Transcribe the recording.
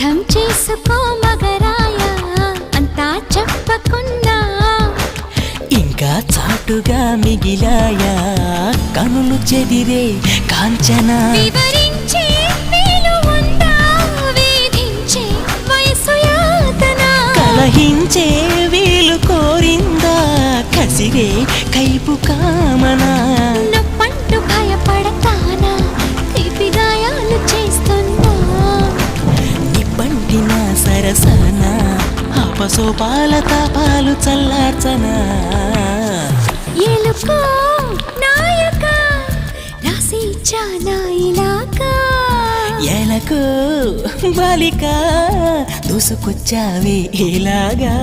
అర్థం చేసుకో మగరాయ అంతా చెప్పకున్నా ఇంకా చాటుగా మిగిలాయా కనులు చెదిరే కాంచనా వివరించే వీలు ఉందా వేధించే వయసు యాతన కలహించే వీలు కోరిందా కసిరే కైపు కామనా నొప్పంటూ భయపడతానా తీపి గాయాలు చేస్తున్నా నిప్పంటిన సరసన అపసోపాల తాపాలు చల్లార్చనా ఎలుకో నాయక రాసి చానా ఇలాకా ఎలకు బాలిక దూసుకొచ్చావే ఇలాగా